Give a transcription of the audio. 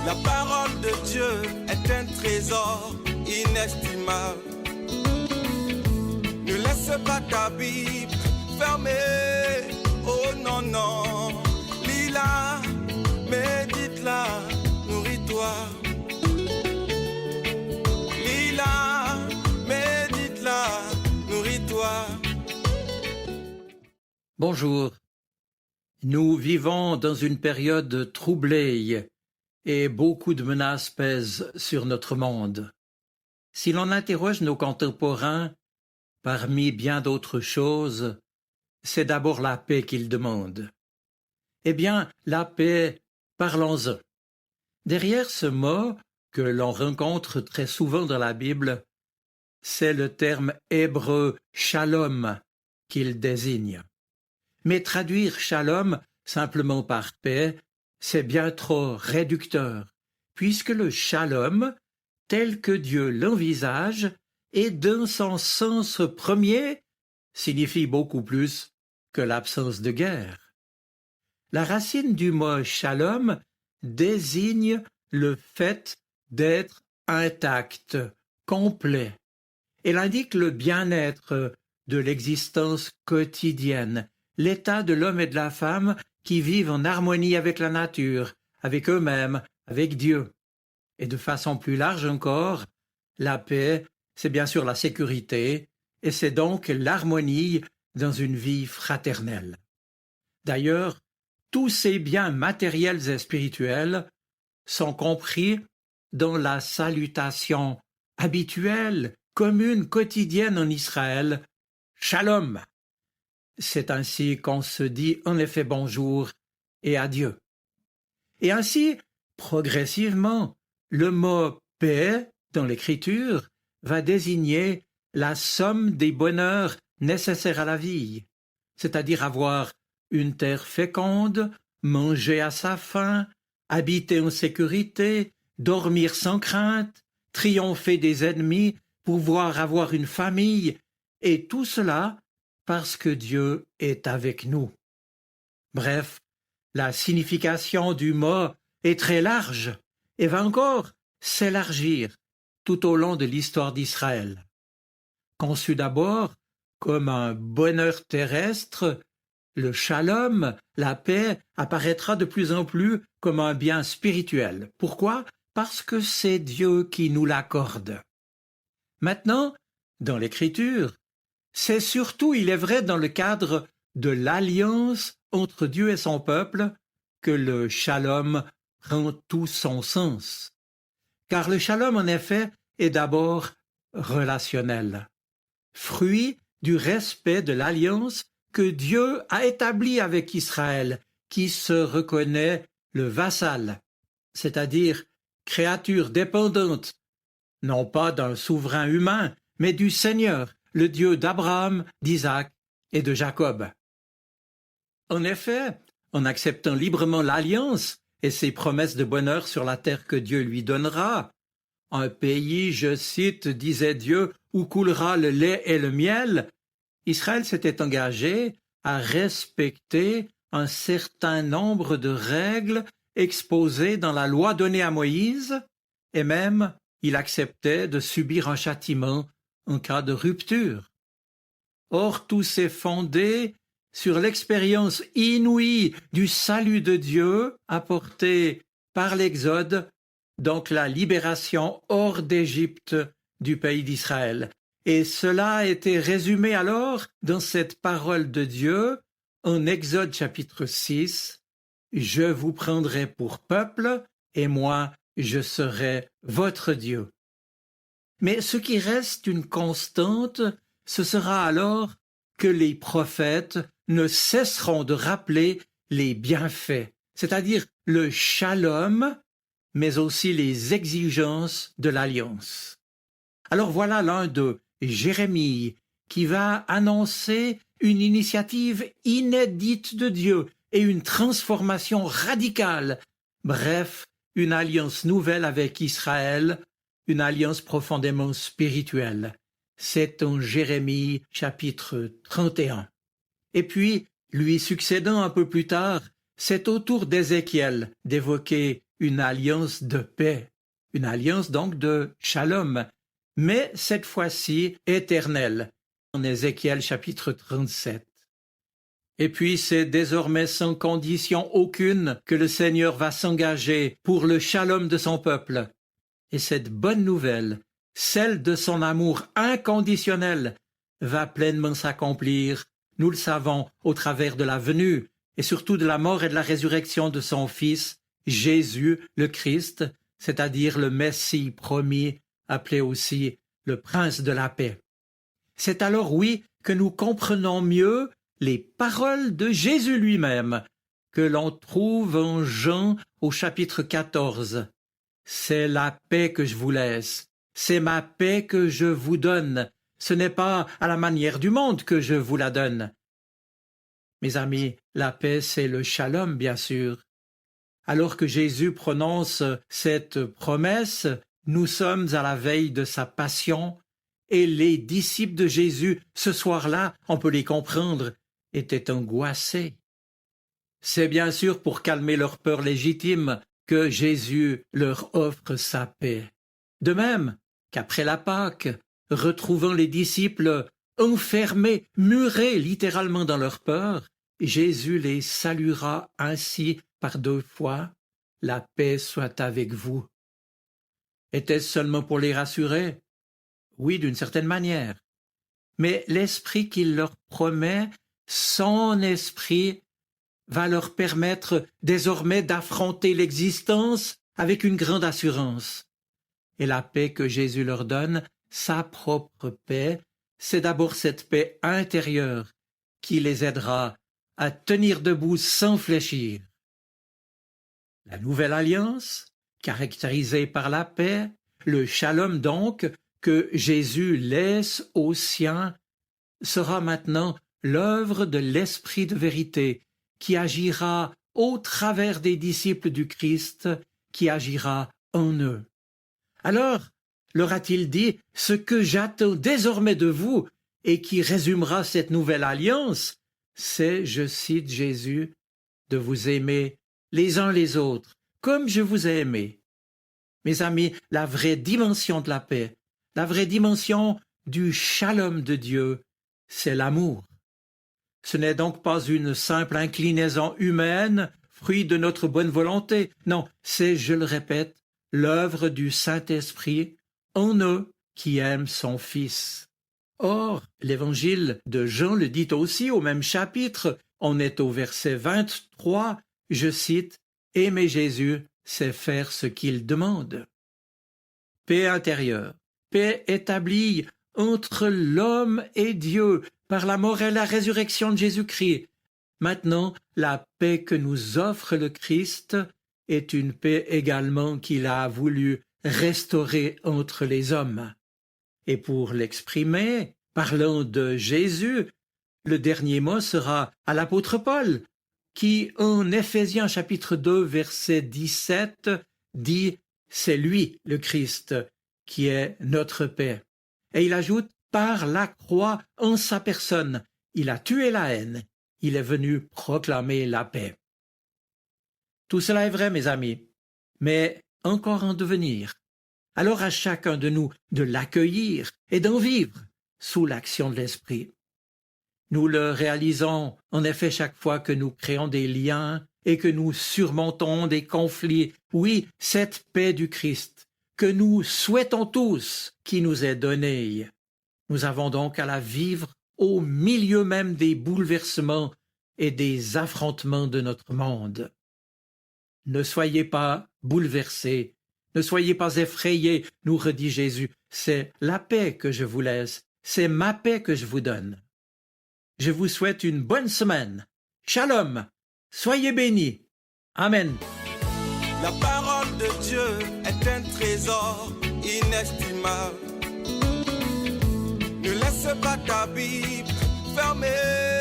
La parole de Dieu est un trésor inestimable. Ne laisse pas ta Bible fermée. Oh non, non. Lis-la, médite-la, nourris-toi. Lis-la, médite-la, nourris-toi. Bonjour. Nous vivons dans une période troublée et beaucoup de menaces pèsent sur notre monde. Si l'on interroge nos contemporains, parmi bien d'autres choses, c'est d'abord la paix qu'ils demandent. Eh bien, la paix, parlons-en. Derrière ce mot, que l'on rencontre très souvent dans la Bible, c'est le terme hébreu « shalom » qu'il désigne. Mais traduire shalom simplement par paix, c'est bien trop réducteur, puisque le shalom, tel que Dieu l'envisage, et dans son sens premier, signifie beaucoup plus que l'absence de guerre. La racine du mot shalom désigne le fait d'être intact, complet. Elle indique le bien-être de l'existence quotidienne, l'état de l'homme et de la femme qui vivent en harmonie avec la nature, avec eux-mêmes, avec Dieu. Et de façon plus large encore, la paix, c'est bien sûr la sécurité, et c'est donc l'harmonie dans une vie fraternelle. D'ailleurs, tous ces biens matériels et spirituels sont compris dans la salutation habituelle, commune, quotidienne en Israël, « Shalom ». C'est ainsi qu'on se dit en effet bonjour et adieu. Et ainsi, progressivement, le mot « paix » dans l'Écriture va désigner la somme des bonheurs nécessaires à la vie, c'est-à-dire avoir une terre féconde, manger à sa faim, habiter en sécurité, dormir sans crainte, triompher des ennemis, pouvoir avoir une famille, et tout cela parce que Dieu est avec nous. Bref, la signification du mot est très large et va encore s'élargir tout au long de l'histoire d'Israël. Conçu d'abord comme un bonheur terrestre, le shalom, la paix, apparaîtra de plus en plus comme un bien spirituel. Pourquoi ? Parce que c'est Dieu qui nous l'accorde. Maintenant, dans l'Écriture, c'est surtout, il est vrai, dans le cadre de l'alliance entre Dieu et son peuple que le shalom prend tout son sens. Car le shalom, en effet, est d'abord relationnel, fruit du respect de l'alliance que Dieu a établie avec Israël, qui se reconnaît le vassal, c'est-à-dire créature dépendante, non pas d'un souverain humain, mais du Seigneur, le Dieu d'Abraham, d'Isaac et de Jacob. En effet, en acceptant librement l'alliance et ses promesses de bonheur sur la terre que Dieu lui donnera, un pays, je cite, disait Dieu, où coulera le lait et le miel, Israël s'était engagé à respecter un certain nombre de règles exposées dans la loi donnée à Moïse, et même il acceptait de subir un châtiment en cas de rupture. Or, tout s'est fondé sur l'expérience inouïe du salut de Dieu apporté par l'Exode, donc la libération hors d'Égypte du pays d'Israël. Et cela a été résumé alors dans cette parole de Dieu en Exode chapitre 6, « Je vous prendrai pour peuple, et moi je serai votre Dieu ». Mais ce qui reste une constante, ce sera alors que les prophètes ne cesseront de rappeler les bienfaits, c'est-à-dire le shalom, mais aussi les exigences de l'alliance. Alors voilà l'un de Jérémie qui va annoncer une initiative inédite de Dieu et une transformation radicale, bref, une alliance nouvelle avec Israël, une alliance profondément spirituelle. C'est en Jérémie chapitre 31. Et puis, lui succédant un peu plus tard, c'est au tour d'Ézéchiel d'évoquer une alliance de paix, une alliance donc de shalom, mais cette fois-ci éternelle, en Ézéchiel chapitre 37. Et puis c'est désormais sans condition aucune que le Seigneur va s'engager pour le shalom de son peuple. Et cette bonne nouvelle, celle de son amour inconditionnel, va pleinement s'accomplir, nous le savons, au travers de la venue et surtout de la mort et de la résurrection de son Fils, Jésus le Christ, c'est-à-dire le Messie promis, appelé aussi le Prince de la paix. C'est alors, oui, que nous comprenons mieux les paroles de Jésus lui-même, que l'on trouve en Jean au chapitre 14. « C'est la paix que je vous laisse, c'est ma paix que je vous donne, ce n'est pas à la manière du monde que je vous la donne. » Mes amis, la paix, c'est le shalom, bien sûr. Alors que Jésus prononce cette promesse, nous sommes à la veille de sa passion, et les disciples de Jésus, ce soir-là, on peut les comprendre, étaient angoissés. C'est bien sûr pour calmer leur peur légitime que Jésus leur offre sa paix. De même qu'après la Pâque, retrouvant les disciples enfermés, murés littéralement dans leur peur, Jésus les saluera ainsi par 2 fois, « La paix soit avec vous ». Était-ce seulement pour les rassurer? Oui, d'une certaine manière. Mais l'esprit qu'il leur promet, son esprit, va leur permettre désormais d'affronter l'existence avec une grande assurance. Et la paix que Jésus leur donne, sa propre paix, c'est d'abord cette paix intérieure qui les aidera à tenir debout sans fléchir. La nouvelle alliance, caractérisée par la paix, le shalom donc, que Jésus laisse aux siens, sera maintenant l'œuvre de l'Esprit de vérité qui agira au travers des disciples du Christ, qui agira en eux. Alors, leur a-t-il dit, ce que j'attends désormais de vous et qui résumera cette nouvelle alliance, c'est, je cite Jésus, de vous aimer les uns les autres, comme je vous ai aimé. Mes amis, la vraie dimension de la paix, la vraie dimension du shalom de Dieu, c'est l'amour. Ce n'est donc pas une simple inclinaison humaine, fruit de notre bonne volonté. Non, c'est, je le répète, l'œuvre du Saint-Esprit en eux qui aiment son Fils. Or, l'évangile de Jean le dit aussi au même chapitre. On est au verset 23, je cite, « Aimer Jésus, c'est faire ce qu'il demande. » Paix intérieure, paix établie entre l'homme et Dieu par la mort et la résurrection de Jésus-Christ. Maintenant, la paix que nous offre le Christ est une paix également qu'il a voulu restaurer entre les hommes. Et pour l'exprimer, parlant de Jésus, le dernier mot sera à l'apôtre Paul, qui, en Éphésiens chapitre 2, verset 17, dit « C'est lui, le Christ, qui est notre paix. » Et il ajoute « Par la croix en sa personne, il a tué la haine, il est venu proclamer la paix. » Tout cela est vrai, mes amis, mais encore en devenir. Alors à chacun de nous de l'accueillir et d'en vivre sous l'action de l'Esprit. Nous le réalisons en effet chaque fois que nous créons des liens et que nous surmontons des conflits. Oui, cette paix du Christ que nous souhaitons tous qui nous est donnée. Nous avons donc à la vivre au milieu même des bouleversements et des affrontements de notre monde. Ne soyez pas bouleversés, ne soyez pas effrayés, nous redit Jésus, c'est la paix que je vous laisse, c'est ma paix que je vous donne. Je vous souhaite une bonne semaine. Shalom, soyez bénis. Amen. La parole de Dieu est un trésor inestimable. Ne laisse pas ta Bible fermée.